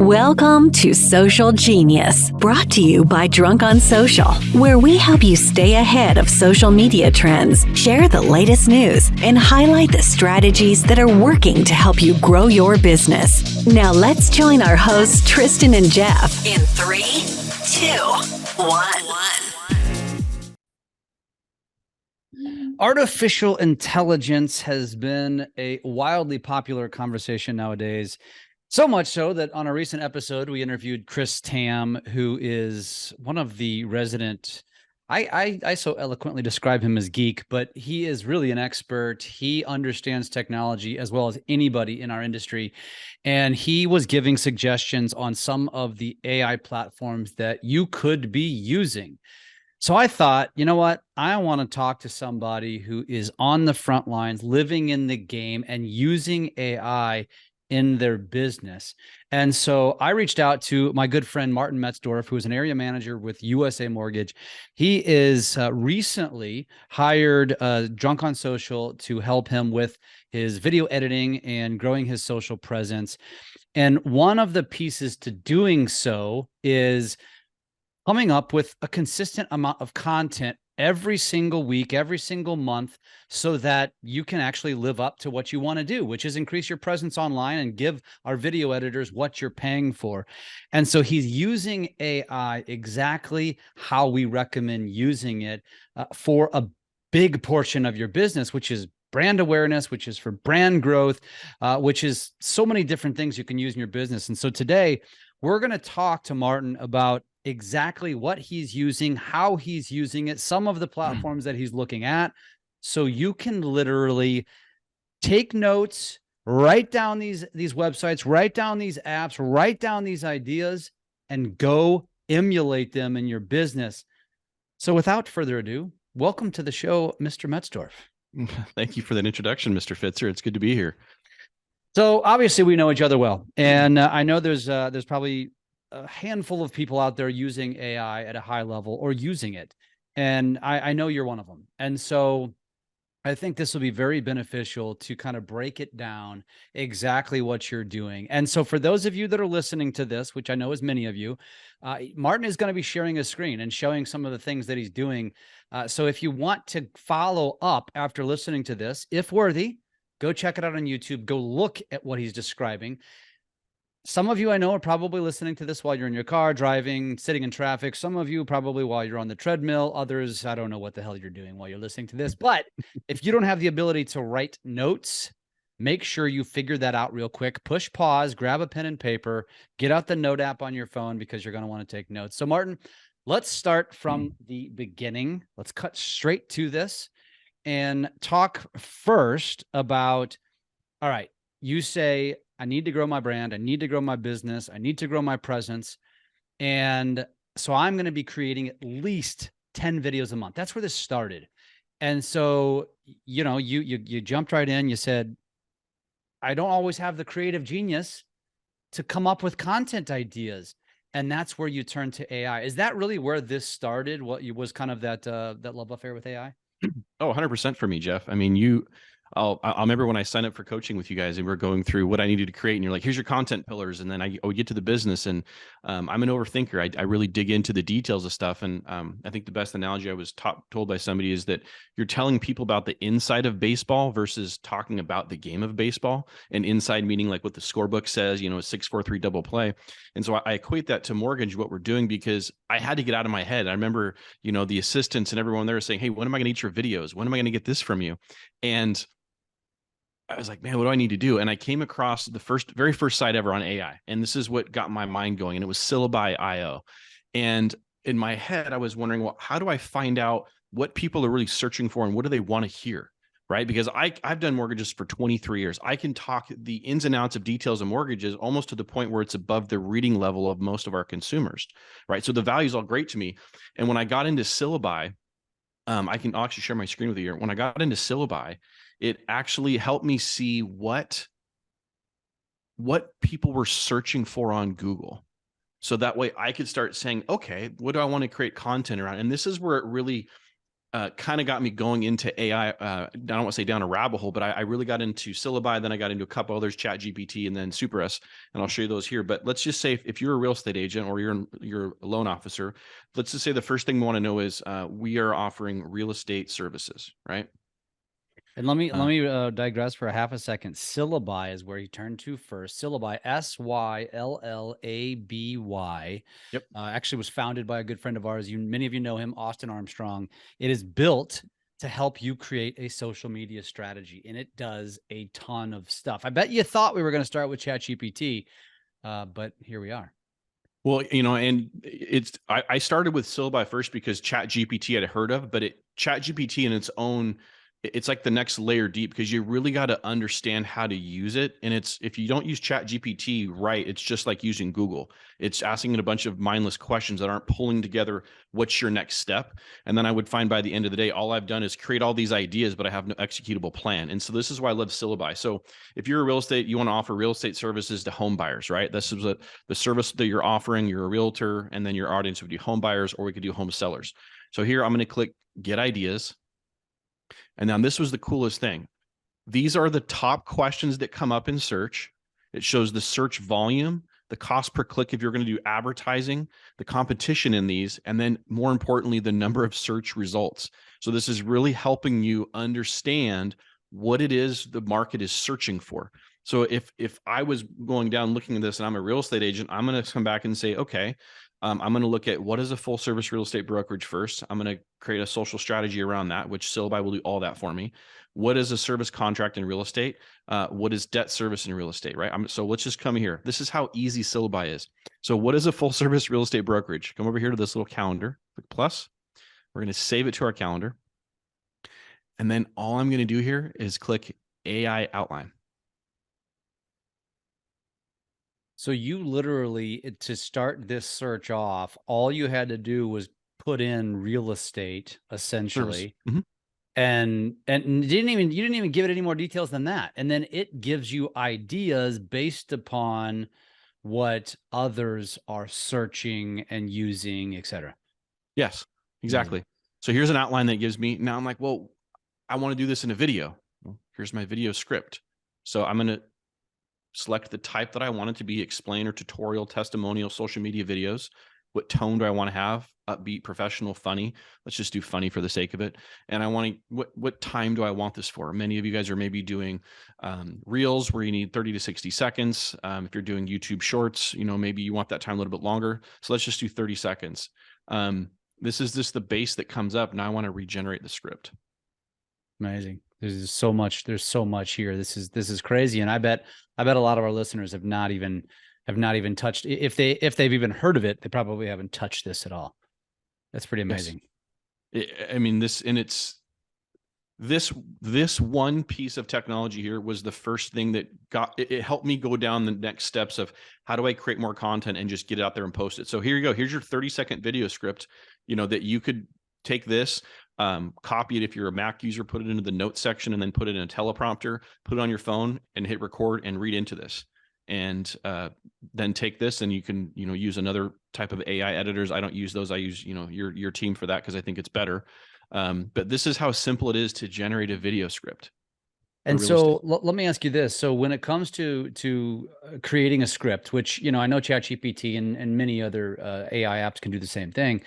Welcome to Social Genius, brought to you by Drunk on Social, where we help you stay ahead of social media trends, share the latest news, and highlight the strategies that are working to help you grow your business. Now let's join our hosts, Tristan and Jeff, in 3, 2, 1. Artificial intelligence has been a wildly popular conversation nowadays. So much so that on a recent episode, we interviewed Chris Tam, who is one of the resident, I so eloquently describe him as geek, but he is really an expert. He understands technology as well as anybody in our industry. And he was giving suggestions on some of the AI platforms that you could be using. So I thought, you know what? I want to talk to somebody who is on the front lines, living in the game and using AI in their business. And so I reached out to my good friend, Martin Metzdorf, who is an area manager with USA Mortgage. He is recently hired Drunk on Social to help him with his video editing and growing his social presence. And one of the pieces to doing so is coming up with a consistent amount of content every single week, every single month, so that you can actually live up to what you want to do, which is increase your presence online and give our video editors what you're paying for. And so he's using AI exactly how we recommend using it for a big portion of your business, which is brand awareness, which is for brand growth, which is so many different things you can use in your business. And so today we're going to talk to Martin about exactly what he's using, how he's using it, some of the platforms that he's looking at. So you can literally take notes, write down these websites, write down these apps, write down these ideas, and go emulate them in your business. So without further ado, welcome to the show, Mr. Metzdorf. Thank you for that introduction, Mr. Fitzer. It's good to be here. So obviously we know each other well, and I know there's probably a handful of people out there using AI at a high level or using it. And I know you're one of them. And so I think this will be very beneficial to kind of break it down exactly what you're doing. And so for those of you that are listening to this, which I know is many of you, Martin is going to be sharing his screen and showing some of the things that he's doing. So if you want to follow up after listening to this, if worthy, go check it out on YouTube, go look at what he's describing. Some of you I know are probably listening to this while you're in your car, driving, sitting in traffic. Some of you probably while you're on the treadmill. Others, I don't know what the hell you're doing while you're listening to this. But if you don't have the ability to write notes, make sure you figure that out real quick. Push pause, grab a pen and paper, get out the note app on your phone because you're going to want to take notes. So Martin, let's start from the beginning. Let's cut straight to this and talk first about, all right, you say, I need to grow my brand. I need to grow my business. I need to grow my presence. And so I'm going to be creating at least 10 videos a month. That's where this started. And so, you know, you jumped right in. You said, I don't always have the creative genius to come up with content ideas. And that's where you turn to AI. Is that really where this started? What was kind of that love affair with AI? Oh, 100% for me, Jeff. I mean, I'll remember when I signed up for coaching with you guys and we're going through what I needed to create, and you're like, here's your content pillars. And then I would get to the business, and I'm an overthinker. I really dig into the details of stuff. And I think the best analogy I was told by somebody is that you're telling people about the inside of baseball versus talking about the game of baseball. And inside meaning like what the scorebook says, you know, a 6-4-3 double play. And so I equate that to mortgage, what we're doing, because I had to get out of my head. I remember, you know, the assistants and everyone there saying, hey, when am I going to eat your videos? When am I going to get this from you? And I was like, man, what do I need to do? And I came across the very first site ever on AI. And this is what got my mind going. And it was Sillaby.io. And in my head, I was wondering, well, how do I find out what people are really searching for and what do they want to hear? Right? Because I've done mortgages for 23 years. I can talk the ins and outs of details of mortgages almost to the point where it's above the reading level of most of our consumers. Right? So the value is all great to me. And when I got into Sillaby, I'll actually share my screen with you here. When I got into Sillaby, it actually helped me see what people were searching for on Google. So that way I could start saying, okay, what do I want to create content around? And this is where it really kind of got me going into AI. I don't want to say down a rabbit hole, but I really got into Sillaby. Then I got into a couple others, ChatGPT, and then Superus, and I'll show you those here. But let's just say if you're a real estate agent or you're a loan officer, let's just say the first thing we want to know is we are offering real estate services, right? And let me digress for a half a second. Sillaby is where he turned to first. Sillaby, Syllaby. Yep. Actually was founded by a good friend of ours. Many of you know him, Austin Armstrong. It is built to help you create a social media strategy, and it does a ton of stuff. I bet you thought we were going to start with ChatGPT, but here we are. Well, and I started with Sillaby first because ChatGPT I'd heard of, but ChatGPT in its own, it's like the next layer deep because you really got to understand how to use it. And if you don't use ChatGPT right, it's just like using Google. It's asking it a bunch of mindless questions that aren't pulling together what's your next step. And then I would find by the end of the day, all I've done is create all these ideas, but I have no executable plan. And so this is why I love Sillaby. So if you're a real estate, you want to offer real estate services to home buyers, right? This is the service that you're offering. You're a realtor, and then your audience would be home buyers, or we could do home sellers. So here I'm going to click Get Ideas. And now this was the coolest thing. These are the top questions that come up in search. It shows the search volume, the cost per click if you're going to do advertising, the competition in these, and then more importantly, the number of search results. So this is really helping you understand what it is the market is searching for. So if I was going down looking at this and I'm a real estate agent, I'm going to come back and say, okay, I'm going to look at what is a full service real estate brokerage first. I'm going to create a social strategy around that, which Sillaby will do all that for me. What is a service contract in real estate? What is debt service in real estate, right? So let's just come here. This is how easy Sillaby is. So what is a full service real estate brokerage? Come over here to this little calendar, click plus. We're going to save it to our calendar. And then all I'm going to do here is click AI outline. So you literally, to start this search off, all you had to do was put in real estate, essentially. Mm-hmm. And you didn't even give it any more details than that. And then it gives you ideas based upon what others are searching and using, et cetera. Yes, exactly. So here's an outline that gives me, now I'm like, well, I want to do this in a video. Well, here's my video script. So I'm going to select the type that I want it to be: explain or tutorial, testimonial, social media videos. What tone do I want to have? Upbeat, professional, funny. Let's just do funny for the sake of it. And I want to, what time do I want this for? Many of you guys are maybe doing reels where you need 30 to 60 seconds. If you're doing YouTube shorts, maybe you want that time a little bit longer. So let's just do 30 seconds. This is just the base that comes up. Now I want to regenerate the script. Amazing. There's so much here. This is crazy. And I bet a lot of our listeners have not even touched, if they've even heard of it, they probably haven't touched this at all. That's pretty amazing. Yes. I mean, this one piece of technology here was the first thing that it helped me go down the next steps of how do I create more content and just get it out there and post it. So here you go. Here's your 30-second video script, that you could take this, copy it if you're a Mac user, put it into the notes section, and then put it in a teleprompter, put it on your phone and hit record and read into this. And then take this and you can, use another type of AI editors. I don't use those. I use, your team for that because I think it's better. But this is how simple it is to generate a video script. And so let me ask you this. So when it comes to creating a script, which, I know ChatGPT and many other AI apps can do the same thing.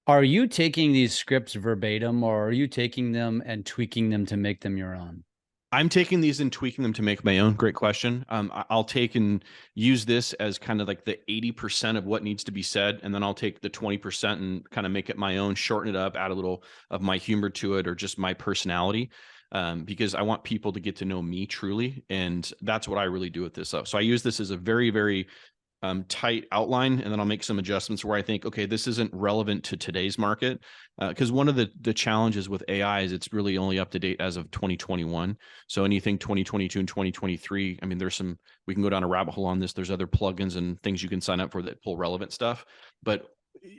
Are you taking these scripts verbatim, or are you taking them and tweaking them to make them your own? I'm taking these and tweaking them to make my own. Great question. I'll take and use this as kind of like the 80% of what needs to be said. And then I'll take the 20% and kind of make it my own, shorten it up, add a little of my humor to it or just my personality. Because I want people to get to know me truly. And that's what I really do with this. So I use this as a very, very tight outline, and then I'll make some adjustments where I think, okay, this isn't relevant to today's market. Because one of the challenges with AI is it's really only up to date as of 2021. So anything 2022 and 2023, I mean, we can go down a rabbit hole on this. There's other plugins and things you can sign up for that pull relevant stuff. But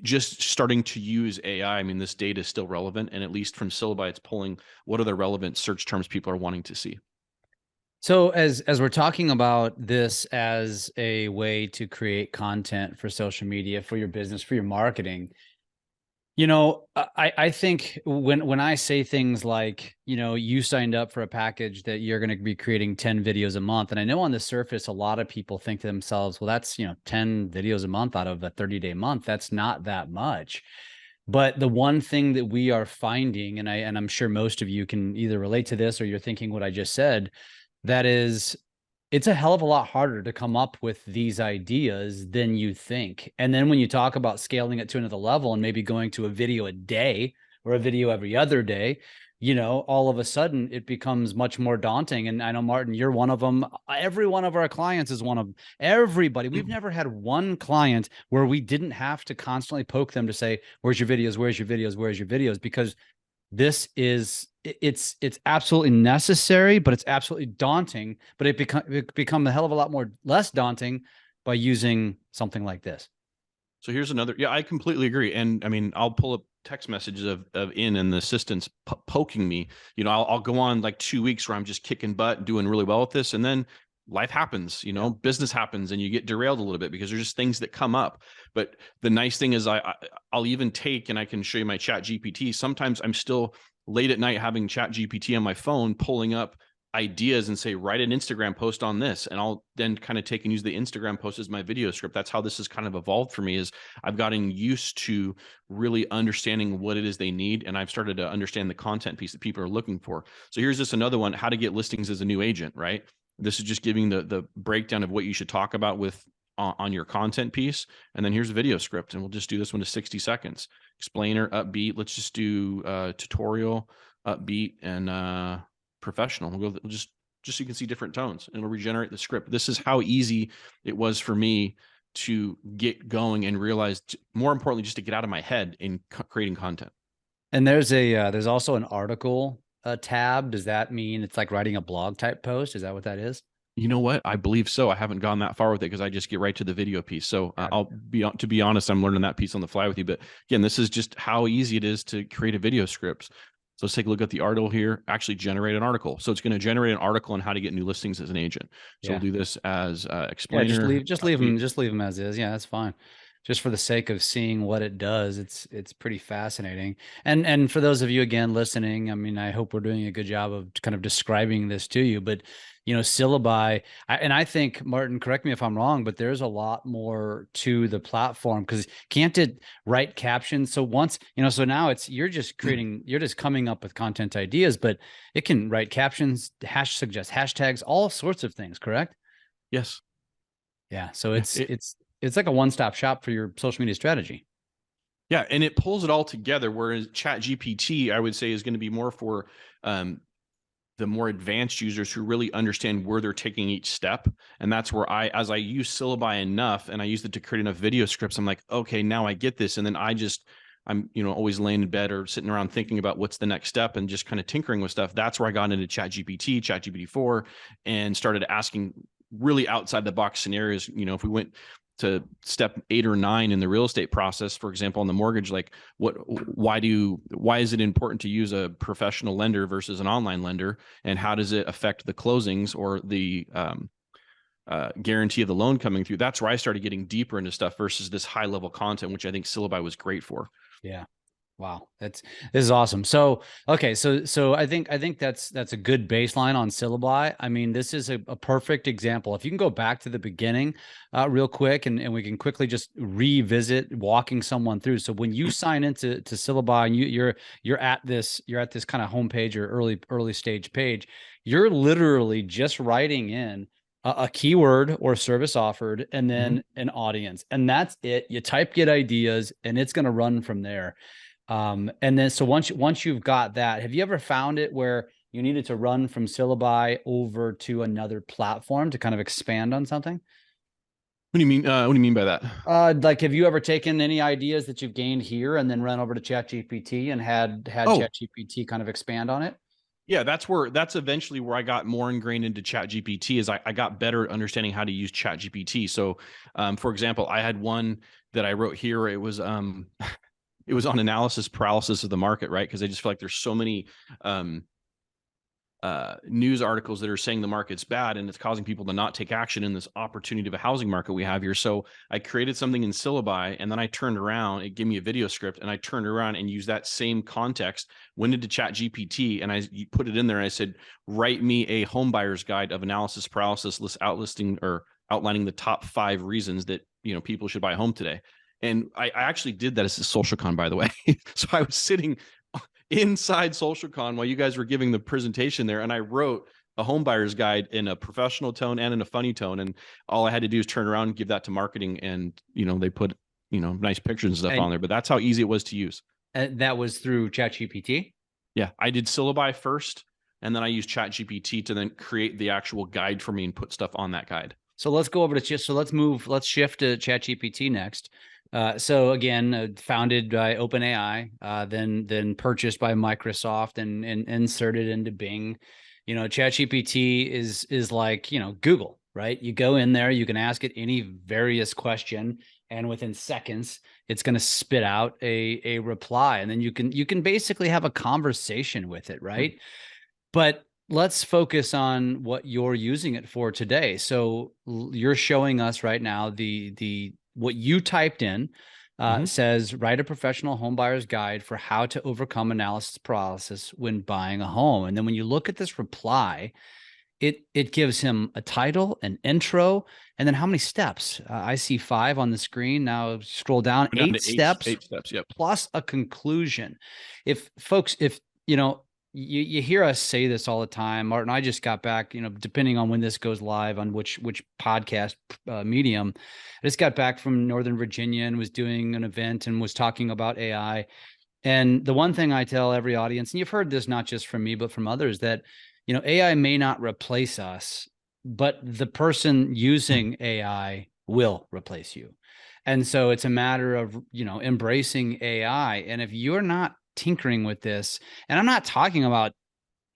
just starting to use AI, I mean, this data is still relevant. And at least from Sillaby, it's pulling what are the relevant search terms people are wanting to see. So as we're talking about this as a way to create content for social media, for your business, for your marketing, I think when I say things like, you signed up for a package that you're going to be creating 10 videos a month. And I know on the surface, a lot of people think to themselves, well, that's, 10 videos a month out of a 30-day month. That's not that much. But the one thing that we are finding, and I'm sure most of you can either relate to this or you're thinking what I just said, that is, it's a hell of a lot harder to come up with these ideas than you think. And then when you talk about scaling it to another level and maybe going to a video a day or a video every other day, all of a sudden it becomes much more daunting. And I know, Martin, you're one of them. Every one of our clients is one of them. Everybody. We've never had one client where we didn't have to constantly poke them to say, where's your videos? Where's your videos? Where's your videos? Because it's absolutely necessary, but it's absolutely daunting. But it become a hell of a lot more less daunting by using something like this. So here's another. Yeah, I completely agree. And I mean, I'll pull up text messages of and the assistants poking me. I'll go on like 2 weeks where I'm just kicking butt and doing really well with this, and then life happens, business happens, and you get derailed a little bit because there's just things that come up. But the nice thing is I'll even take, and I can show you my ChatGPT. Sometimes I'm still late at night having ChatGPT on my phone, pulling up ideas and say, write an Instagram post on this. And I'll then kind of take and use the Instagram post as my video script. That's how this has kind of evolved for me, is I've gotten used to really understanding what it is they need. And I've started to understand the content piece that people are looking for. So here's just another one, how to get listings as a new agent, right? This is just giving the breakdown of what you should talk about with on your content piece. And then here's a video script. And we'll just do this one to 60 seconds. Explainer, upbeat. Let's just do tutorial, upbeat, and professional. We'll just so you can see different tones, and it'll regenerate the script. This is how easy it was for me to get going and realize, more importantly, just to get out of my head in creating content. And there's also an article tab. Does that mean it's like writing a blog type post? Is that what that is? You know what? I believe so. I haven't gone that far with it because I just get right to the video piece. So to be honest, I'm learning that piece on the fly with you. But again, this is just how easy it is to create a video script. So let's take a look at the article here. Actually generate an article. So it's going to generate an article on how to get new listings as an agent. So we'll do this as explainer. Yeah, just leave them as is. Yeah, that's fine. Just for the sake of seeing what it does, it's pretty fascinating. And for those of you again listening, I mean, I hope we're doing a good job of kind of describing this to you. But Sillaby, and I think, Martin, correct me if I'm wrong, but there's a lot more to the platform, because can't it write captions? So once so now you're just coming up with content ideas, but it can write captions, suggest hashtags, all sorts of things. Correct? Yes. Yeah. So it's like a one-stop shop for your social media strategy. Yeah, and it pulls it all together. Whereas ChatGPT, I would say, is going to be more for the more advanced users who really understand where they're taking each step. And that's where as I use Sillaby enough, and I use it to create enough video scripts, I'm like, okay, now I get this. And then I'm always laying in bed or sitting around thinking about what's the next step and just kind of tinkering with stuff. That's where I got into ChatGPT, ChatGPT-4, and started asking really outside the box scenarios. If we went to step 8 or 9 in the real estate process, for example, on the mortgage, like why is it important to use a professional lender versus an online lender? And how does it affect the closings or the guarantee of the loan coming through? That's where I started getting deeper into stuff versus this high level content, which I think Sillaby was great for. Yeah. Wow. This is awesome. So, okay. So I think that's a good baseline on Sillaby. I mean, this is a perfect example. If you can go back to the beginning real quick, and we can quickly just revisit walking someone through. So when you sign into Sillaby and you're at this kind of homepage or early stage page, you're literally just writing in a keyword or service offered, and then an audience, and that's it. You type get ideas, and it's going to run from there. And then, so once you've got that, have you ever found it where you needed to run from Sillaby over to another platform to kind of expand on something? What do you mean? What do you mean by that? Like, have you ever taken any ideas that you've gained here and then run over to ChatGPT and had ChatGPT kind of expand on it? Yeah, that's eventually where I got more ingrained into ChatGPT, is I got better at understanding how to use ChatGPT. So, for example, I had one that I wrote here. It was it was on analysis paralysis of the market, right? Because I just feel like there's so many news articles that are saying the market's bad and it's causing people to not take action in this opportunity of a housing market we have here. So I created something in Sillaby, and then I turned around, it gave me a video script, and I turned around and used that same context, went into ChatGPT, and I put it in there, and I said, write me a home buyer's guide of analysis paralysis, outlining the top 5 reasons that people should buy a home today. And I actually did that as a SocialCon, by the way. So I was sitting inside SocialCon while you guys were giving the presentation there, and I wrote a home buyer's guide in a professional tone and in a funny tone, and all I had to do is turn around and give that to marketing, and they put nice pictures and stuff on there. But that's how easy it was to use. That was through ChatGPT? Yeah, I did Sillaby first, and then I used ChatGPT to then create the actual guide for me and put stuff on that guide. So let's go over to let's shift to ChatGPT next. So again, founded by OpenAI, then purchased by Microsoft and inserted into Bing. ChatGPT is like, Google, right? You go in there, you can ask it any various question, and within seconds, it's going to spit out a reply. And then you can basically have a conversation with it, right? But let's focus on what you're using it for today. So you're showing us right now the what you typed in says, write a professional home buyer's guide for how to overcome analysis paralysis when buying a home. And then when you look at this reply, it gives him a title, an intro, and then how many steps? I see 5 on the screen. Now scroll down, 8 steps, 8 steps, yep. Plus a conclusion. If you hear us say this all the time, Martin, I just got back, depending on when this goes live on which podcast medium, I just got back from Northern Virginia and was doing an event and was talking about AI. And the one thing I tell every audience, and you've heard this not just from me, but from others, that, AI may not replace us, but the person using AI will replace you. And so it's a matter of, embracing AI. And if you're not tinkering with this, and I'm not talking about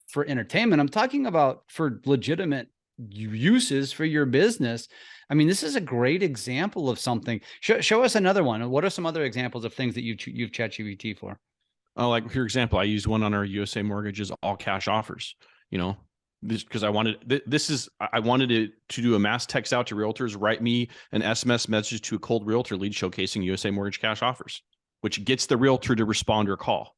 for entertainment, I'm talking about for legitimate uses for your business. I mean, this is a great example of something. Show us another one. What are some other examples of things that you've ChatGPT for? Oh, like for example, I used one on our USA mortgages, all cash offers, this because I wanted it to do a mass text out to realtors, write me an SMS message to a cold realtor lead showcasing USA mortgage cash offers, which gets the realtor to respond or call,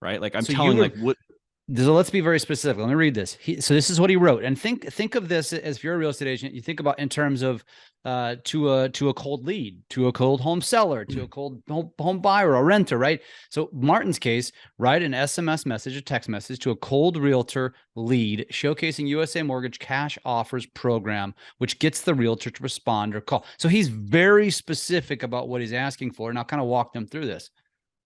right? Like So let's be very specific. Let me read this. So this is what he wrote. And think of this as if you're a real estate agent, you think about in terms of to a cold lead, to a cold home seller, to a cold home buyer or renter, right? So Martin's case, write an SMS message, a text message to a cold realtor lead showcasing USA Mortgage Cash Offers program, which gets the realtor to respond or call. So he's very specific about what he's asking for. And I'll kind of walk them through this.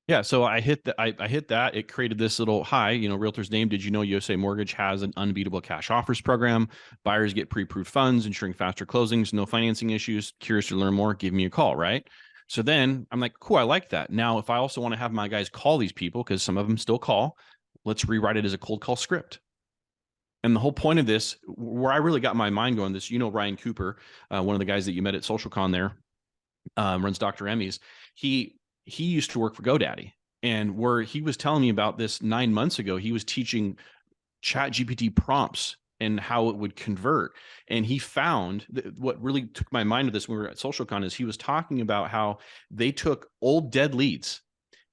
Yeah, so I hit that. It created this little realtor's name. Did you know USA Mortgage has an unbeatable cash offers program? Buyers get pre-approved funds, ensuring faster closings, no financing issues. Curious to learn more? Give me a call, right? So then I'm like, cool, I like that. Now, if I also want to have my guys call these people, because some of them still call, let's rewrite it as a cold call script. And the whole point of this, where I really got my mind going, this, Ryan Cooper, one of the guys that you met at SocialCon there, runs Dr. Emmy's. He used to work for GoDaddy, and where he was telling me about this 9 months ago, he was teaching ChatGPT prompts and how it would convert. And he found that what really took my mind to this when we were at SocialCon is he was talking about how they took old dead leads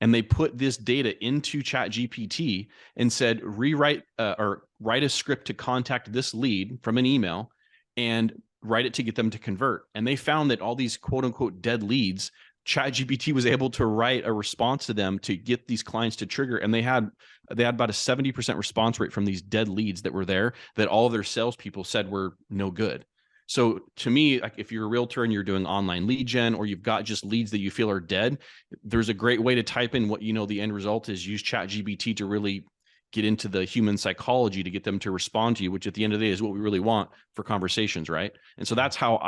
and they put this data into ChatGPT and said, rewrite or write a script to contact this lead from an email and write it to get them to convert. And they found that all these quote unquote dead leads, ChatGPT was able to write a response to them to get these clients to trigger. And they had about a 70% response rate from these dead leads that were there that all of their salespeople said were no good. So to me, like if you're a realtor and you're doing online lead gen, or you've got just leads that you feel are dead, there's a great way to type in what the end result is. Use ChatGPT to really get into the human psychology to get them to respond to you, which at the end of the day is what we really want for conversations, right? And so that's how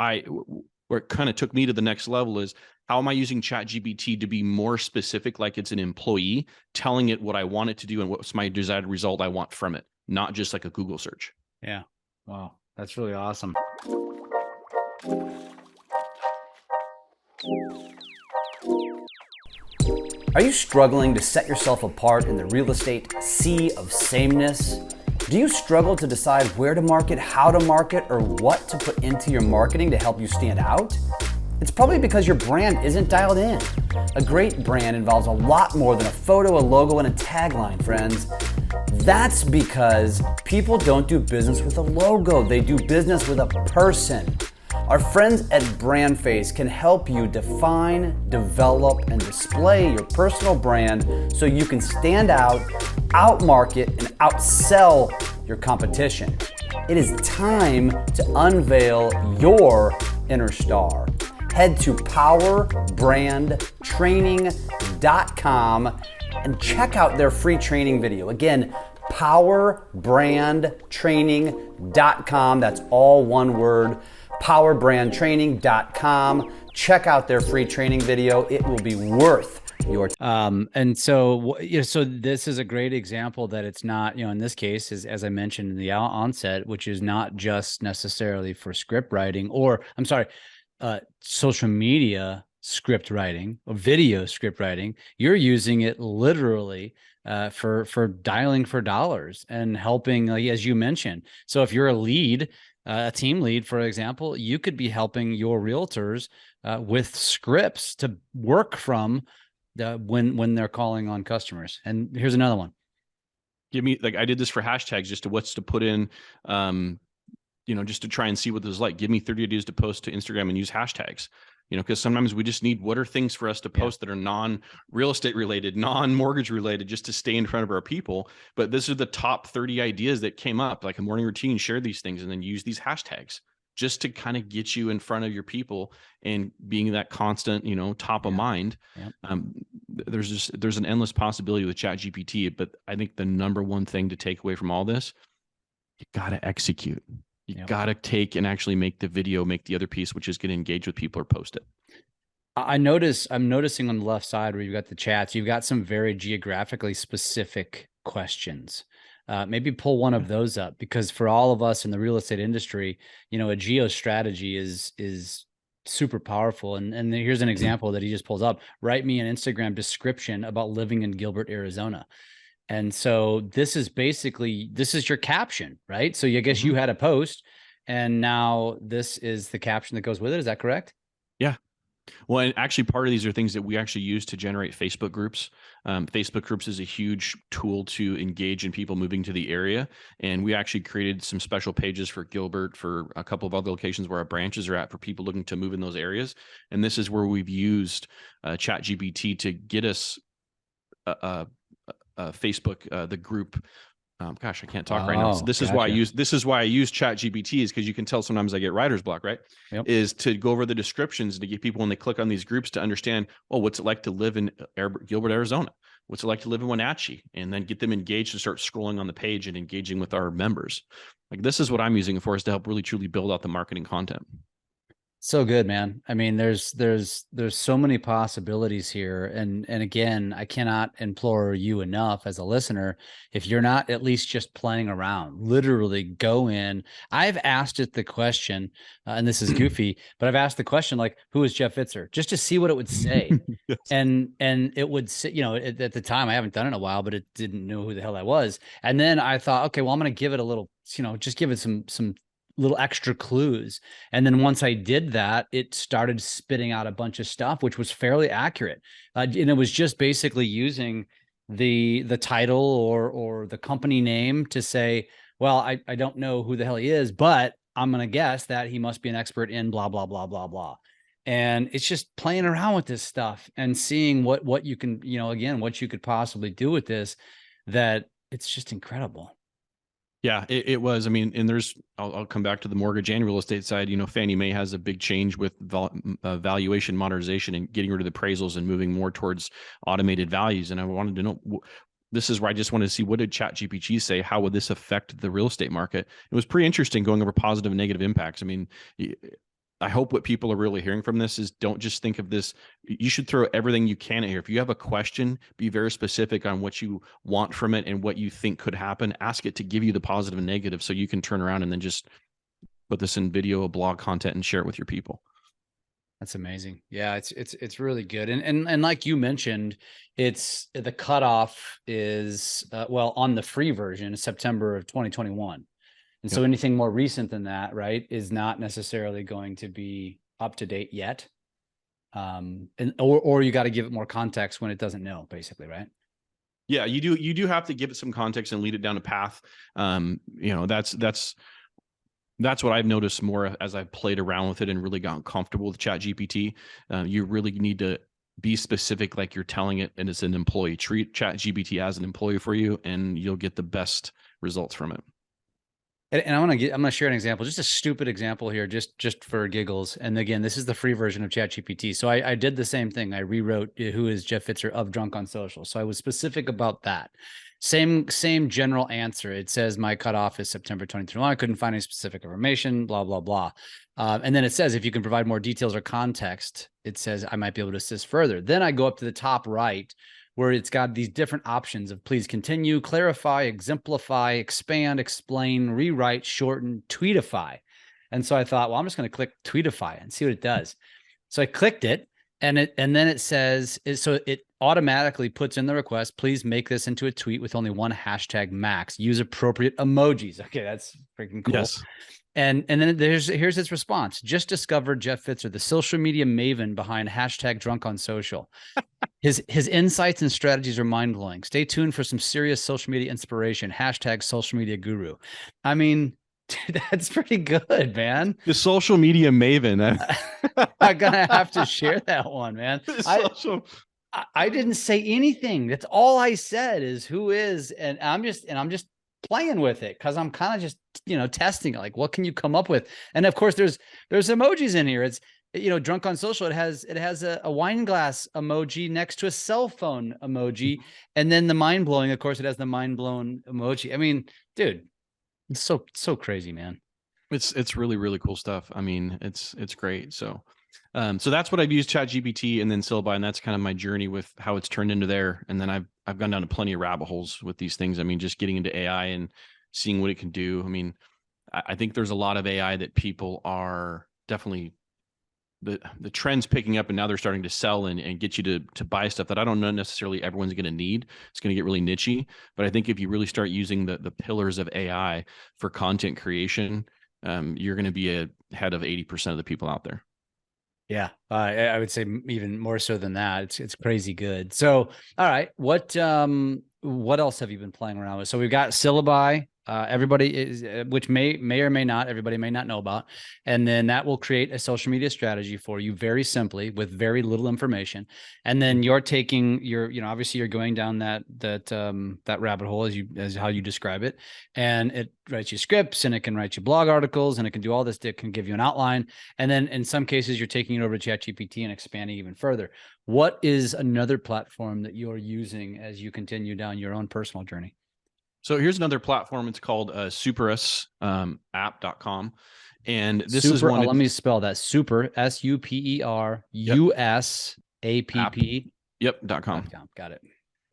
where it kind of took me to the next level is, how am I using ChatGPT to be more specific, like it's an employee, telling it what I want it to do and what's my desired result I want from it, not just like a Google search. Yeah. Wow. That's really awesome. Are you struggling to set yourself apart in the real estate sea of sameness? Do you struggle to decide where to market, how to market, or what to put into your marketing to help you stand out? It's probably because your brand isn't dialed in. A great brand involves a lot more than a photo, a logo, and a tagline, friends. That's because people don't do business with a logo, they do business with a person. Our friends at BrandFace can help you define, develop, and display your personal brand so you can stand out, outmarket, and outsell your competition. It is time to unveil your inner star. Head to powerbrandtraining.com and check out their free training video. Again, powerbrandtraining.com. That's all one word. powerbrandtraining.com. Check out their free training video. It will be worth your time. And so, so this is a great example that it's not, in this case, is, as I mentioned in the onset, which is not just necessarily for script writing, or I'm sorry, social media script writing or video script writing. You're using it literally for dialing for dollars and helping, like, as you mentioned. So if you're a lead, a team lead, for example, you could be helping your realtors with scripts to work from when they're calling on customers. And here's another one. Give me, like, I did this for hashtags, just to what's to put in, just to try and see what this is like. Give me 30 ideas to post to Instagram and use hashtags. Because sometimes we just need, what are things for us to post that are non-real estate related, non-mortgage related, just to stay in front of our people. But this are the top 30 ideas that came up, like a morning routine, share these things, and then use these hashtags just to kind of get you in front of your people and being that constant, top of mind. There's an endless possibility with ChatGPT, but I think the number one thing to take away from all this, you got to execute. You got to take and actually make the video, make the other piece, which is going to engage with people or post it. I'm noticing on the left side where you've got the chats, you've got some very geographically specific questions. Maybe pull one of those up, because for all of us in the real estate industry, a geo strategy is super powerful. And here's an example that he just pulls up. Write me an Instagram description about living in Gilbert, Arizona. And so this is your caption, right? So I guess you had a post, and now this is the caption that goes with it. Is that correct? Yeah. Well, and actually part of these are things that we actually use to generate Facebook groups. Facebook groups is a huge tool to engage in people moving to the area. And we actually created some special pages for Gilbert, for a couple of other locations where our branches are at, for people looking to move in those areas. And this is where we've used ChatGPT to get us Facebook, the group. Gosh, I can't talk right now. So this is why I use ChatGPT, is because you can tell sometimes I get writer's block, right? Is to go over the descriptions to get people, when they click on these groups, to understand, what's it like to live in Gilbert, Arizona? What's it like to live in Wenatchee? And then get them engaged and start scrolling on the page and engaging with our members. Like, this is what I'm using it for, is to help really truly build out the marketing content. So good, man. I mean, there's so many possibilities here. And again, I cannot implore you enough as a listener, if you're not at least just playing around, literally go in. I've asked it the question, and this is goofy, but I've asked the question, like, who is Jeff Fitzer? Just to see what it would say. Yes. And it would say, at the time, I haven't done it in a while, but it didn't know who the hell I was. And then I thought, okay, well, I'm going to give it a little, just give it some little extra clues. And then once I did that, it started spitting out a bunch of stuff, which was fairly accurate. And it was just basically using the title or the company name to say, well, I don't know who the hell he is, but I'm going to guess that he must be an expert in blah, blah, blah, blah, blah. And it's just playing around with this stuff and seeing what you can, again, what you could possibly do with this, that it's just incredible. Yeah, it was. I mean, and I'll come back to the mortgage and real estate side. Fannie Mae has a big change with valuation modernization and getting rid of the appraisals and moving more towards automated values. And I wanted to know, this is where I just wanted to see, what did ChatGPT say? How would this affect the real estate market? It was pretty interesting going over positive and negative impacts. I mean, I hope what people are really hearing from this is, don't just think of this. You should throw everything you can at here. If you have a question, be very specific on what you want from it and what you think could happen. Ask it to give you the positive and negative, so you can turn around and then just put this in video, blog content, and share it with your people. That's amazing. Yeah, it's really good. And like you mentioned, it's the cutoff is well, on the free version, September of 2021. And so Yep. anything more recent than that, right, is not necessarily going to be up to date yet. Or you got to give it more context when it doesn't know, basically, right? Yeah, you do have to give it some context and lead it down a path. That's what I've noticed more as I've played around with it and really gotten comfortable with ChatGPT. You really need to be specific, like you're telling it, and it's an employee. Treat ChatGPT as an employee for you, and you'll get the best results from it. And I'm gonna share an example, just a stupid example here, just for giggles. And again, this is the free version of ChatGPT. So I did the same thing. I rewrote who is Jeff Fitzer of Drunk on Social. So I was specific about that. Same general answer. It says my cutoff is September 2021. I couldn't find any specific information, blah, blah, blah. And then it says, if you can provide more details or context, it says I might be able to assist further. Then I go up to the top right, where it's got these different options of please continue, clarify, exemplify, expand, explain, rewrite, shorten, tweetify. And so I thought, well, I'm just going to click tweetify and see what it does. So I clicked it, and then it says, so it automatically puts in the request, please make this into a tweet with only one hashtag max. Use appropriate emojis. Okay, that's freaking cool. Yes. And then here's its response. Just discovered Jeff Fitzer, the social media maven behind hashtag drunk on social. His insights and strategies are mind-blowing. Stay tuned for some serious social media inspiration. Hashtag social media guru. I mean, dude, that's pretty good, man. The social media maven. I'm gonna have to share that one, man. I didn't say anything. That's all I said is who is, and I'm just playing with it because I'm kind of just, testing it. Like, what can you come up with? And of course, there's emojis in here. It's, drunk on social. It has a wine glass emoji next to a cell phone emoji. And then the mind blowing, of course, it has the mind blown emoji. I mean, dude, it's so crazy, man. It's really, really cool stuff. I mean, it's great. So that's what I've used ChatGPT and then Sillaby, and that's kind of my journey with how it's turned into there. And then I've gone down to plenty of rabbit holes with these things. I mean, just getting into AI and seeing what it can do. I mean, I think there's a lot of AI that people are definitely the trend's picking up, and now they're starting to sell and get you to buy stuff that I don't know necessarily everyone's going to need. It's going to get really nichey. But I think if you really start using the pillars of AI for content creation, you're going to be ahead of 80% of the people out there. Yeah, I would say even more so than that. It's crazy good. So, all right, what else have you been playing around with? So we've got Sillaby. Everybody is, which may or may not, everybody may not know about. And then that will create a social media strategy for you very simply with very little information. And then you're taking obviously you're going down that rabbit hole as how you describe it. And it writes you scripts, and it can write you blog articles, and it can do all this. It can give you an outline. And then in some cases, you're taking it over to ChatGPT and expanding even further. What is another platform that you're using as you continue down your own personal journey? So here's another platform. It's called Superus app.com. And this is one. Let me spell that. Super, SUPER USAPP. Yep. .com. Got it.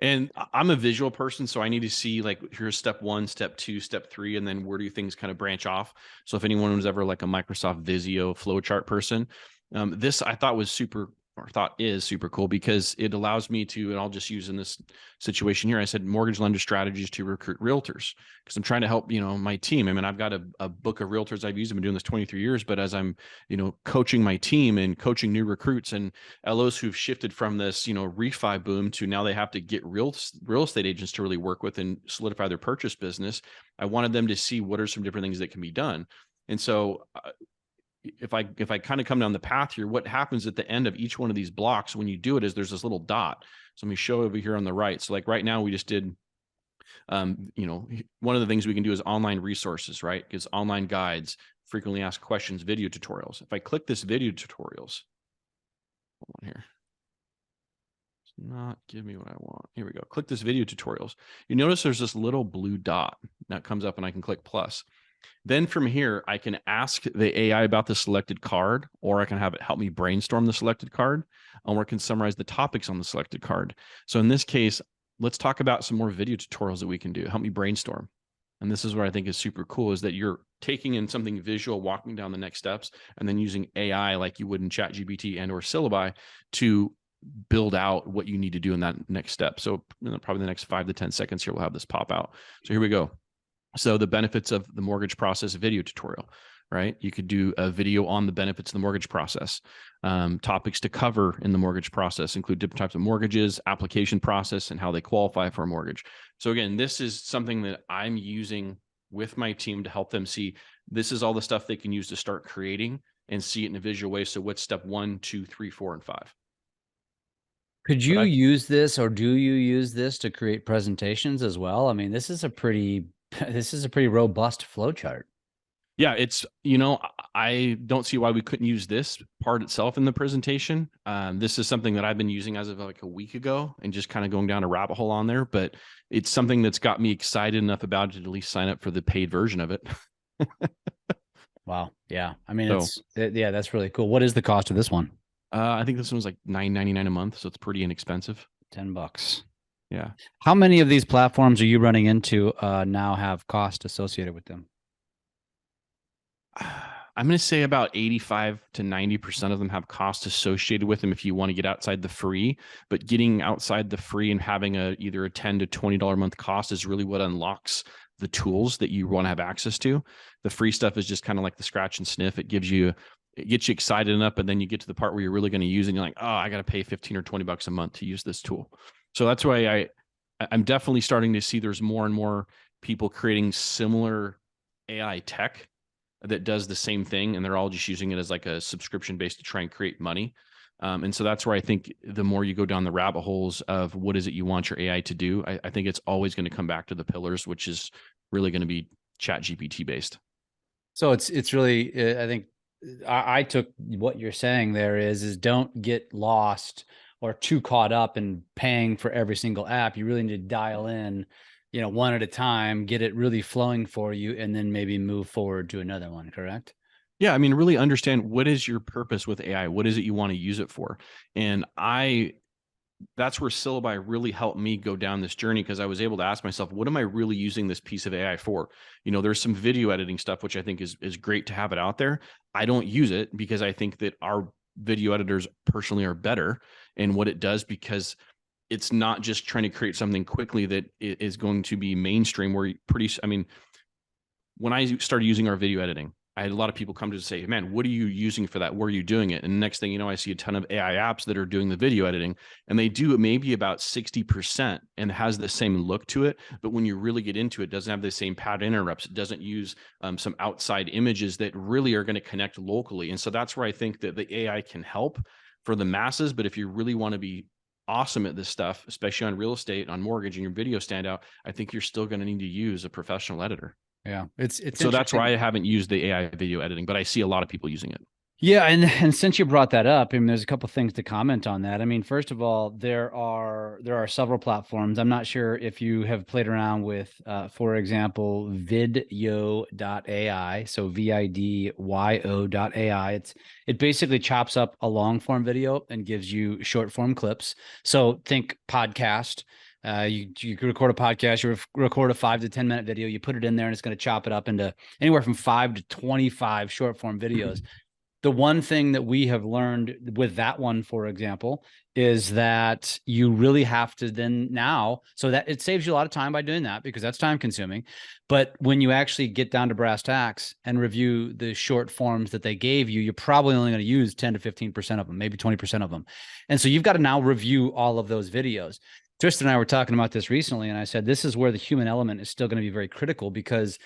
And I'm a visual person, so I need to see like, here's step 1, step 2, step 3, and then where do things kind of branch off. So if anyone was ever like a Microsoft Visio flowchart person, this I thought is super cool because it allows me to, and I'll just use in this situation here, I said mortgage lender strategies to recruit realtors because I'm trying to help, my team. I mean, I've got a book of realtors I've used. I've been doing this 23 years, but as I'm, coaching my team and coaching new recruits and LOs who've shifted from this, refi boom to now they have to get real estate agents to really work with and solidify their purchase business. I wanted them to see what are some different things that can be done. And so if I kind of come down the path here, what happens at the end of each one of these blocks when you do it is there's this little dot. So let me show over here on the right. So like right now we just did, one of the things we can do is online resources, right? It's online guides, frequently asked questions, video tutorials. If I click this video tutorials, hold on here. It's not give me what I want. Here we go. Click this video tutorials. You notice there's this little blue dot that comes up and I can click plus. Then from here, I can ask the AI about the selected card, or I can have it help me brainstorm the selected card, or I can summarize the topics on the selected card. So in this case, let's talk about some more video tutorials that we can do. Help me brainstorm. and this is what I think is super cool, is that you're taking in something visual, walking down the next steps, and then using AI like you would in ChatGPT and or Sillaby to build out what you need to do in that next step. So probably the next 5 to 10 seconds here, we'll have this pop out. So here we go. So the benefits of the mortgage process video tutorial, right? You could do a video on the benefits of the mortgage process. Topics to cover in the mortgage process include different types of mortgages, application process, and how they qualify for a mortgage. So again, this is something that I'm using with my team to help them see this is all the stuff they can use to start creating and see it in a visual way. So what's step 1, 2, 3, 4, and 5? Could you use this, or do you use this to create presentations as well? I mean, this is a pretty robust flow chart. Yeah, it's, I don't see why we couldn't use this part itself in the presentation. This is something that I've been using as of like a week ago and just kind of going down a rabbit hole on there, but it's something that's got me excited enough about it to at least sign up for the paid version of it. Wow. Yeah. I mean, yeah, that's really cool. What is the cost of this one? I think this one was like $9.99 a month, so it's pretty inexpensive. $10. Yeah. How many of these platforms are you running into now have cost associated with them? I'm going to say about 85 to 90% of them have costs associated with them if you want to get outside the free. But getting outside the free and having either a $10 to $20 a month cost is really what unlocks the tools that you want to have access to. The free stuff is just kind of like the scratch and sniff. It gets you excited enough, and then you get to the part where you're really going to use it and you're like, oh, I got to pay 15 or 20 bucks a month to use this tool. So that's why I'm definitely starting to see there's more and more people creating similar AI tech that does the same thing, and they're all just using it as like a subscription base to try and create money. And so that's where I think the more you go down the rabbit holes of what is it you want your AI to do, I think it's always going to come back to the pillars, which is really going to be ChatGPT based. So it's really, I think I took what you're saying there is don't get lost or too caught up in paying for every single app. You really need to dial in, one at a time, get it really flowing for you, and then maybe move forward to another one, correct? Yeah, I mean, really understand what is your purpose with AI? What is it you want to use it for? And that's where Sillaby really helped me go down this journey, because I was able to ask myself, what am I really using this piece of AI for? There's some video editing stuff, which I think is great to have it out there. I don't use it because I think that our video editors personally are better in what it does, because it's not just trying to create something quickly that is going to be mainstream where when I started using our video editing, I had a lot of people come to say, man, what are you using for that? Where are you doing it? And the next thing you know, I see a ton of AI apps that are doing the video editing, and they do it maybe about 60% and has the same look to it. But when you really get into it, it doesn't have the same pattern interrupts. It doesn't use some outside images that really are going to connect locally. And so that's where I think that the AI can help for the masses. But if you really want to be awesome at this stuff, especially on real estate, on mortgage, and your video stand out, I think you're still going to need to use a professional editor. Yeah, it's so that's why I haven't used the AI video editing, but I see a lot of people using it. Yeah, and since you brought that up, I mean, there's a couple of things to comment on that. I mean, first of all, there are several platforms. I'm not sure if you have played around with, for example, Vidyo.ai. So Vidyo.ai. It basically chops up a long form video and gives you short form clips. So think podcast. You can record a podcast, you record a 5 to 10 minute video, you put it in there, and it's going to chop it up into anywhere from 5 to 25 short form videos. The one thing that we have learned with that one, for example, is that you really have to then so that it saves you a lot of time by doing that, because that's time consuming. But when you actually get down to brass tacks and review the short forms that they gave you, you're probably only going to use 10 to 15% of them, maybe 20% of them. And so you've got to now review all of those videos. Tristan and I were talking about this recently, and I said, this is where the human element is still going to be very critical, because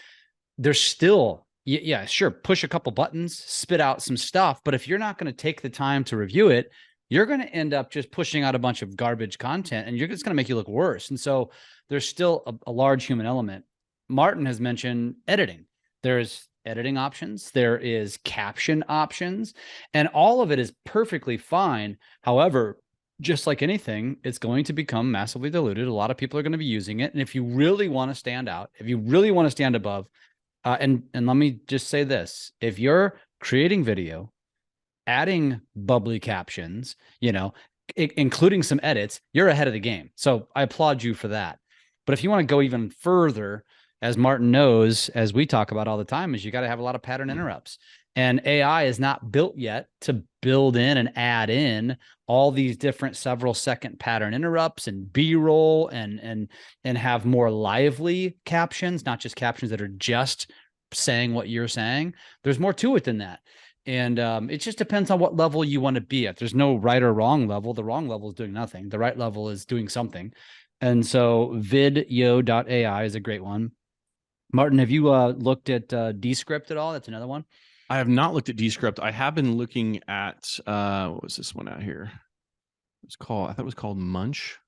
there's still, yeah, sure, push a couple buttons, spit out some stuff. But if you're not going to take the time to review it, you're going to end up just pushing out a bunch of garbage content, and it's going to make you look worse. And so there's still a large human element. Martin has mentioned editing. There's editing options. There is caption options, and all of it is perfectly fine. However, just like anything, it's going to become massively diluted. A lot of people are going to be using it. And if you really want to stand out, if you really want to stand above, and let me just say this, if you're creating video, adding bubbly captions, including some edits, you're ahead of the game. So I applaud you for that. But if you want to go even further, as Martin knows, as we talk about all the time, is you got to have a lot of pattern interrupts. And AI is not built yet to build in and add in all these different several second pattern interrupts and B-roll and have more lively captions, not just captions that are just saying what you're saying. There's more to it than that. And it just depends on what level you want to be at. There's no right or wrong level. The wrong level is doing nothing. The right level is doing something. And so Video.ai is a great one. Martin, have you looked at Descript at all? That's another one. I have not looked at Descript. I have been looking at what was this one out here? It's called, I thought it was called Munch.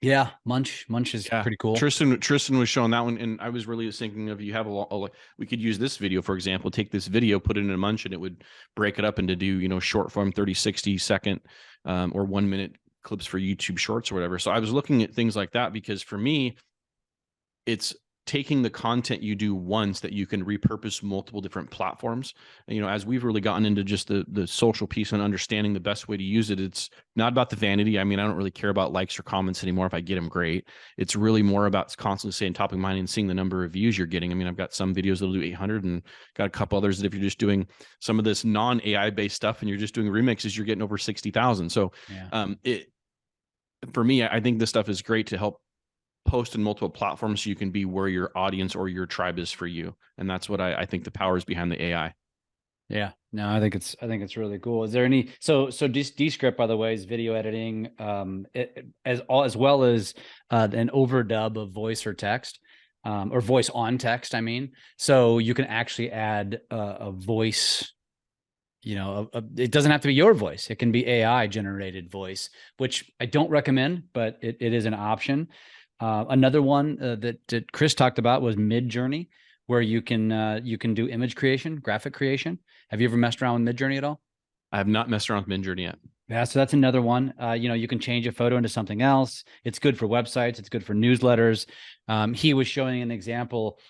Yeah, Munch is pretty cool. Tristan was showing that one, and I was really thinking of, you have we could use this video, for example, take this video, put it in a Munch, and it would break it up into do, short form 30, 60 second or 1 minute clips for YouTube Shorts or whatever. So I was looking at things like that, because for me, it's taking the content you do once that you can repurpose multiple different platforms. And, as we've really gotten into just the social piece and understanding the best way to use it, it's not about the vanity. I mean, I don't really care about likes or comments anymore. If I get them, great. It's really more about constantly staying top of mind and seeing the number of views you're getting. I mean, I've got some videos that'll do 800 and got a couple others that if you're just doing some of this non-AI based stuff and you're just doing remixes, you're getting over 60,000. So for me, I think this stuff is great to help post in multiple platforms so you can be where your audience or your tribe is for you. And that's what I think the power is behind the AI. Yeah, no, I think it's really cool. Is there any, so Descript, by the way, is video editing, as well as an overdub of voice or text, or voice on text. I mean, so you can actually add a voice, it doesn't have to be your voice. It can be AI generated voice, which I don't recommend, but it is an option. Another one that Chris talked about was Midjourney, where you can do image creation, graphic creation. Have you ever messed around with Midjourney at all? I have not messed around with Midjourney yet. Yeah, so that's another one. You can change a photo into something else. It's good for websites. It's good for newsletters. He was showing an example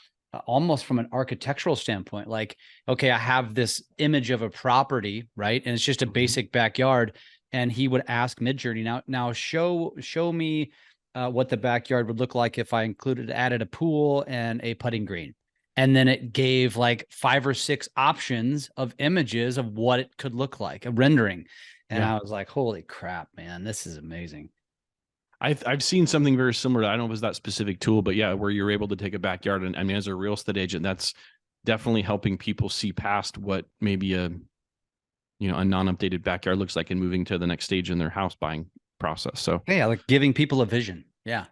almost from an architectural standpoint. Like, okay, I have this image of a property, right? And it's just a basic backyard. And he would ask Midjourney, now show me what the backyard would look like if I added a pool and a putting green. And then it gave like 5 or 6 options of images of what it could look like, a rendering. And I was like, holy crap, man, this is amazing. I've seen something very similar. I don't know if it was that specific tool, but yeah, where you're able to take a backyard. And I mean, as a real estate agent, that's definitely helping people see past what maybe a non-updated backyard looks like and moving to the next stage in their house buying process. So yeah, like giving people a vision. Yeah.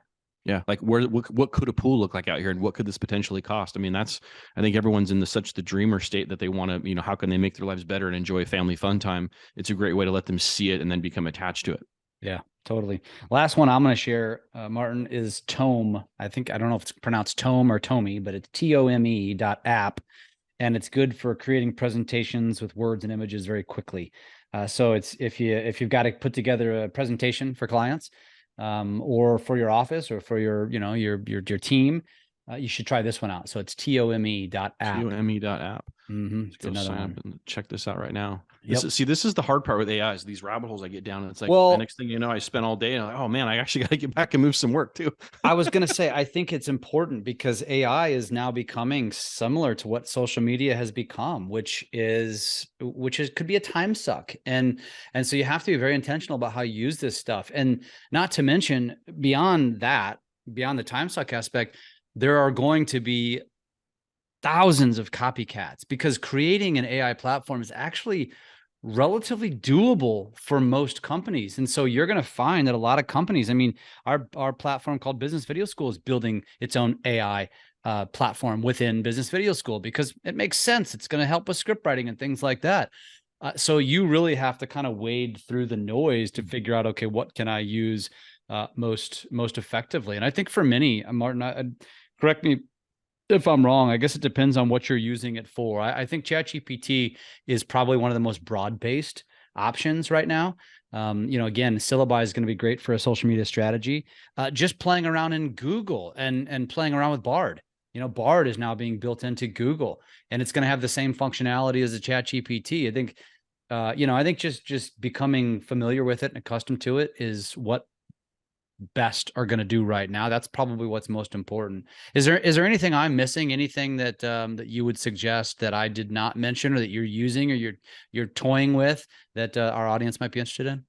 Like what could a pool look like out here, and what could this potentially cost? I mean, I think everyone's in such the dreamer state that they want to, how can they make their lives better and enjoy family fun time? It's a great way to let them see it and then become attached to it. Yeah, totally. Last one I'm going to share, Martin, is Tome. I don't know if it's pronounced Tome or Tomey, but it's TOME.app. And it's good for creating presentations with words and images very quickly. So it's if you've got to put together a presentation for clients, or for your office or for your team, you should try this one out. So it's TOME.app. TOME.app. It's another one. And check this out right now. Yep. This is the hard part with AI, is these rabbit holes I get down, and it's like, the next thing you know, I spent all day and I'm like, oh man, I actually got to get back and move some work too. I was going to say, I think it's important because AI is now becoming similar to what social media has become, which could be a time suck. And so you have to be very intentional about how you use this stuff. And not to mention beyond the time suck aspect, there are going to be thousands of copycats, because creating an AI platform is actually relatively doable for most companies. And so you're going to find that a lot of companies, I mean, our platform called Business Video School is building its own AI platform within Business Video School because it makes sense. It's going to help with script writing and things like that. So you really have to kind of wade through the noise to figure out, okay, what can I use most effectively? And I think for many, Martin, correct me if I'm wrong, I guess it depends on what you're using it for. I think ChatGPT is probably one of the most broad-based options right now. Again, Sillaby is going to be great for a social media strategy. Just playing around in Google and playing around with Bard. Bard is now being built into Google, and it's going to have the same functionality as a ChatGPT. I think just becoming familiar with it and accustomed to it is what best are going to do right now. That's probably what's most important. Is there anything I'm missing? Anything that that you would suggest that I did not mention, or that you're using, or you're toying with, that our audience might be interested in?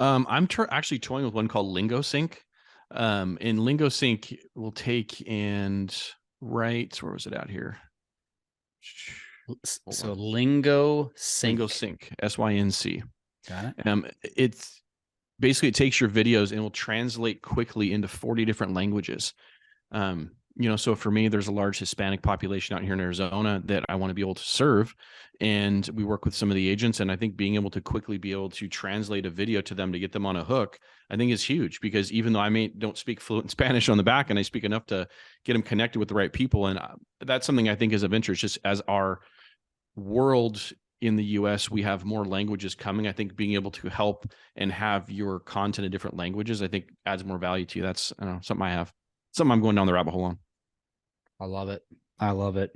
I'm actually toying with one called Lingosync. And Lingosync will take and write, where was it out here? So Lingosync. Lingosync, SYNC. Got it. It's basically, it takes your videos and will translate quickly into 40 different languages. So for me, there's a large Hispanic population out here in Arizona that I want to be able to serve. And we work with some of the agents. And I think being able to quickly be able to translate a video to them to get them on a hook, I think is huge, because even though I don't speak fluent Spanish on the back, and I speak enough to get them connected with the right people. And that's something I think is of interest, just as our world in the US, we have more languages coming. I think being able to help and have your content in different languages, I think adds more value to you. That's something I'm going down the rabbit hole on. I love it. I love it.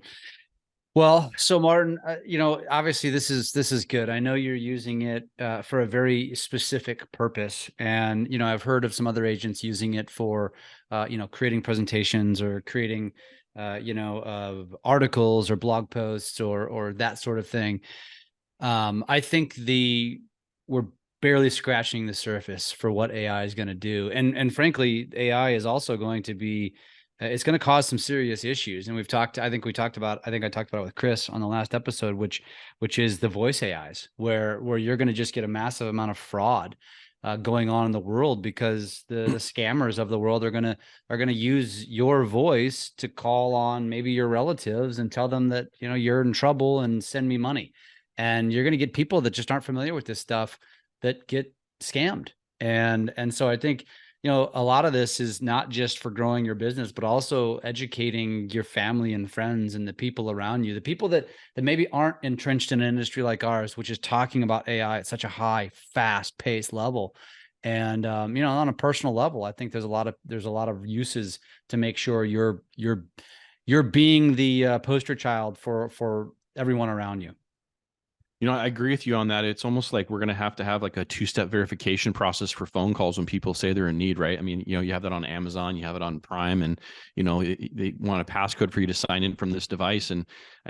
Well, so Martin, obviously this is good. I know you're using it for a very specific purpose, and I've heard of some other agents using it for creating presentations, or creating articles or blog posts, or that sort of thing. I think we're barely scratching the surface for what AI is going to do, and frankly, AI is also going to be. It's going to cause some serious issues, and I talked about it with Chris on the last episode, which is the voice AIs, where you're going to just get a massive amount of fraud going on in the world, because the scammers of the world are going to use your voice to call on maybe your relatives and tell them that you're in trouble and send me money, and you're going to get people that just aren't familiar with this stuff that get scammed, and so I think. A lot of this is not just for growing your business, but also educating your family and friends and the people around you, the people that maybe aren't entrenched in an industry like ours, which is talking about AI at such a high, fast paced level. And, on a personal level, I think there's a lot of uses to make sure you're being the poster child for everyone around you. I agree with you on that. It's almost like we're going to have like a two-step verification process for phone calls when people say they're in need, right? I mean, you have that on Amazon, you have it on Prime, and, they want a passcode for you to sign in from this device. And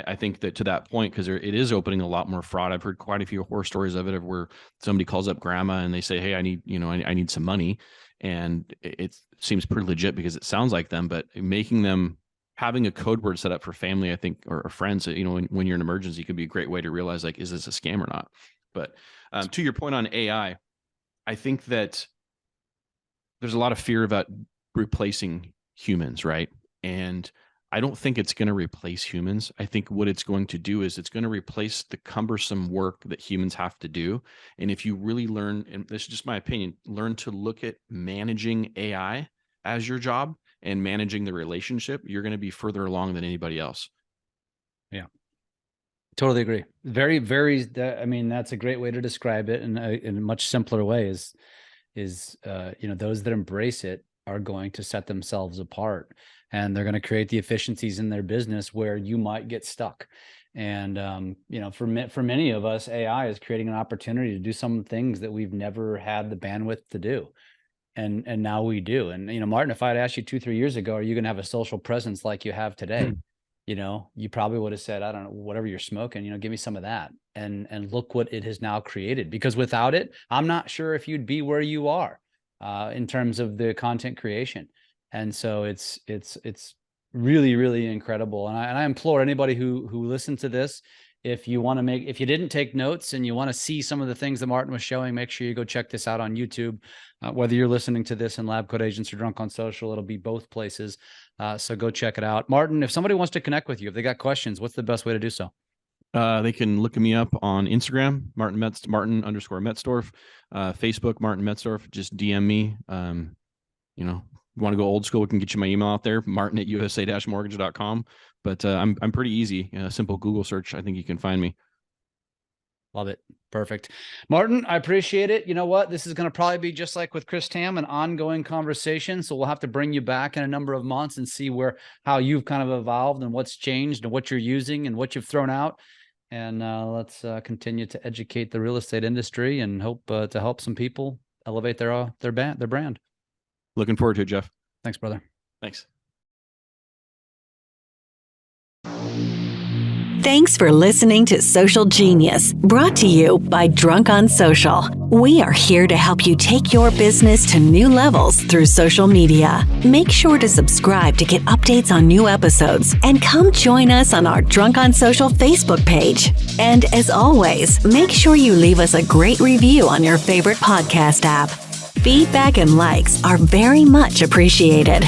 I think that to that point, because it is opening a lot more fraud. I've heard quite a few horror stories of it, of where somebody calls up grandma and they say, hey, I need some money. And it seems pretty legit because it sounds like them, but having a code word set up for family, I think, or friends, when you're in an emergency, could be a great way to realize, like, is this a scam or not? But to your point on AI, I think that there's a lot of fear about replacing humans, right? And I don't think it's going to replace humans. I think what it's going to do is it's going to replace the cumbersome work that humans have to do. And if you really learn, and this is just my opinion, learn to look at managing AI as your job, and managing the relationship, you're going to be further along than anybody else. Yeah, totally agree. Very, very. That's a great way to describe it, in a much simpler way. Is those that embrace it are going to set themselves apart, and they're going to create the efficiencies in their business where you might get stuck. And for many of us, AI is creating an opportunity to do some things that we've never had the bandwidth to do. And now we do. And, Martin, if I'd asked you 2-3 years ago, are you going to have a social presence like you have today? You probably would have said, I don't know, whatever you're smoking, give me some of that. And look what it has now created, because without it, I'm not sure if you'd be where you are in terms of the content creation. And so it's really, really incredible. And I implore anybody who listens to this, if you didn't take notes and you want to see some of the things that Martin was showing, make sure you go check this out on YouTube. Whether you're listening to this in Lab Coat Agents or Drunk on Social, it'll be both places. So go check it out. Martin, if somebody wants to connect with you, if they got questions, what's the best way to do so? They can look me up on Instagram, Martin_Metzdorf, Facebook, Martin Metzdorf. Just DM me. You want to go old school, we can get you my email out there, martin@usa-mortgage.com. But I'm pretty easy. Simple Google search, I think you can find me. Love it. Perfect. Martin, I appreciate it. You know what? This is going to probably be just like with Chris Tam, an ongoing conversation. So we'll have to bring you back in a number of months and see how you've kind of evolved and what's changed and what you're using and what you've thrown out. And let's continue to educate the real estate industry and hope to help some people elevate their brand. Looking forward to it, Jeff. Thanks, brother. Thanks. Thanks for listening to Social Genius, brought to you by Drunk on Social. We are here to help you take your business to new levels through social media. Make sure to subscribe to get updates on new episodes and come join us on our Drunk on Social Facebook page. And as always, make sure you leave us a great review on your favorite podcast app. Feedback and likes are very much appreciated.